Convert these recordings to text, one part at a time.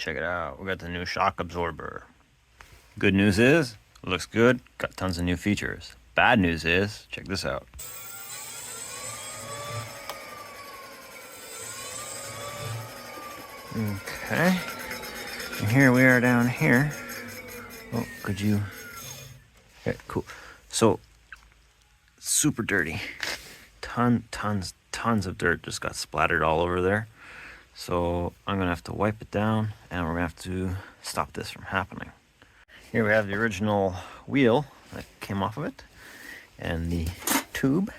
check it out. We got the new shock absorber. Good news is, it looks good, got tons of new features. Bad news is, check this out. Okay, and here we are down here. Oh, could you? Okay, cool. So, super dirty. Tons of dirt just got splattered all over there. So I'm gonna have to wipe it down, and we're gonna have to stop this from happening. Here we have the original wheel that came off of it, and the tube.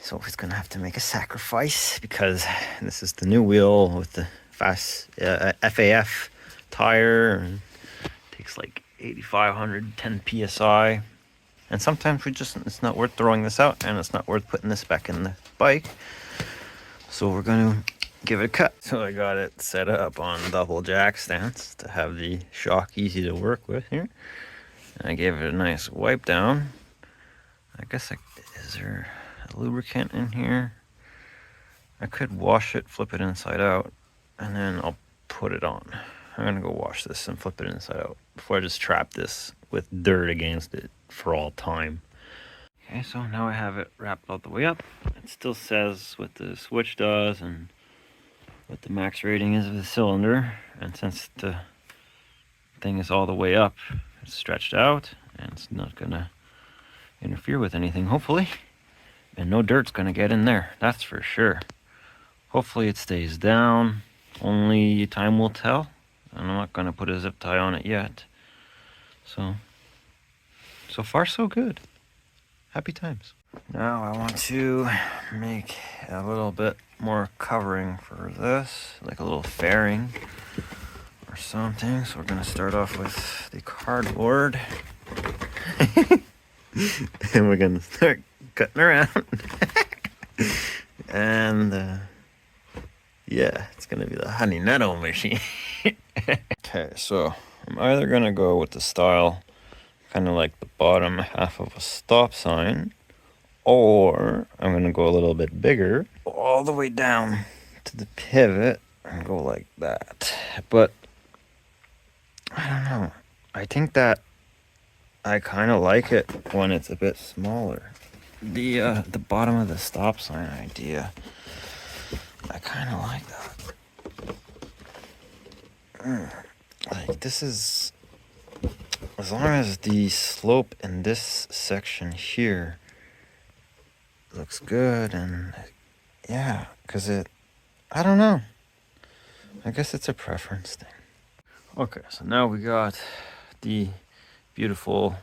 So it's gonna have to make a sacrifice because this is the new wheel with the fast FAF tire, and it takes like 8,510 psi. And sometimes it's not worth throwing this out, and it's not worth putting this back in the bike. So we're gonna give it a cut. So I got it set up on double jack stance to have the shock easy to work with here. And I gave it a nice wipe down. I guess is there a lubricant in here? I could wash it, flip it inside out, and then I'll put it on. I'm gonna go wash this and flip it inside out before I just trap this with dirt against it for all time. Okay, so now I have it wrapped all the way up. It still says what the switch does and what the max rating is of the cylinder. And since the thing is all the way up, it's stretched out and it's not gonna interfere with anything, hopefully. And no dirt's gonna get in there, that's for sure. Hopefully it stays down. Only time will tell. I'm not gonna put a zip tie on it yet. So far so good. Happy times. Now I want to make a little bit more covering for this, like a little fairing or something. So we're gonna start off with the cardboard. And we're gonna start cutting around. And yeah, it's gonna be the honey nutto machine. Okay, so I'm either gonna go with the style kind of like the bottom half of a stop sign, or I'm gonna go a little bit bigger all the way down to the pivot and go like that. But I don't know, I think that I kind of like it when it's a bit smaller. The bottom of the stop sign idea, I kind of like that. Like, this is, as long as the slope in this section here looks good, and yeah, because I don't know, I guess it's a preference thing. Okay, so now we got the beautiful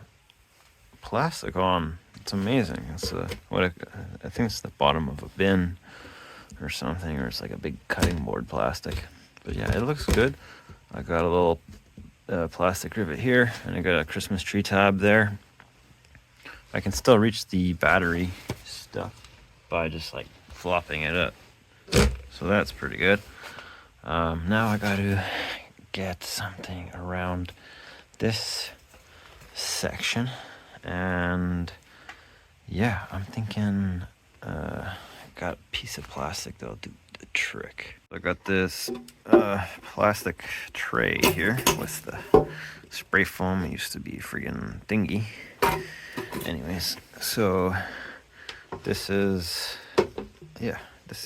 plastic on. It's amazing. It's I think it's the bottom of a bin or something, or it's like a big cutting board plastic. But yeah, it looks good. I got a little plastic rivet here, and I got a Christmas tree tab there. I can still reach the battery stuff by just like flopping it up, so that's pretty good. Now I got to get something around this section, and yeah, I'm thinking got a piece of plastic that'll do the trick. I got this plastic tray here with the spray foam. It used to be friggin' thingy. Anyways, so this is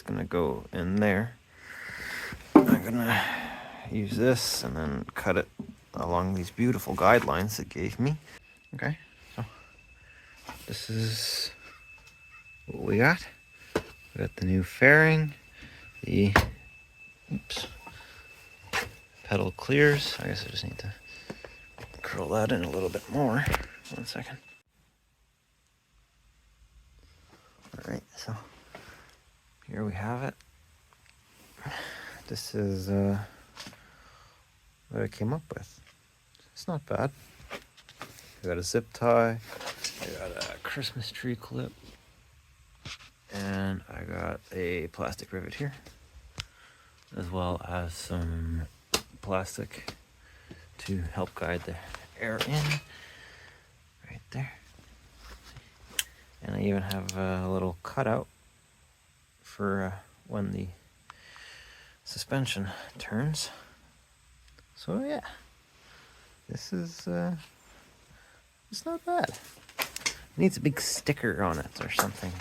gonna go in there. I'm gonna use this and then cut it along these beautiful guidelines it gave me. Okay, so this is what we got. We got the new fairing, the pedal clears. I guess I just need to curl that in a little bit more. 1 second. All right, so here we have it. This is what I came up with. It's not bad. I got a zip tie, I got a Christmas tree clip, and I got a plastic rivet here, as well as some plastic to help guide the air in right there. And I even have a little cutout for when the suspension turns. So yeah, this is it's not bad. It needs a big sticker on it or something.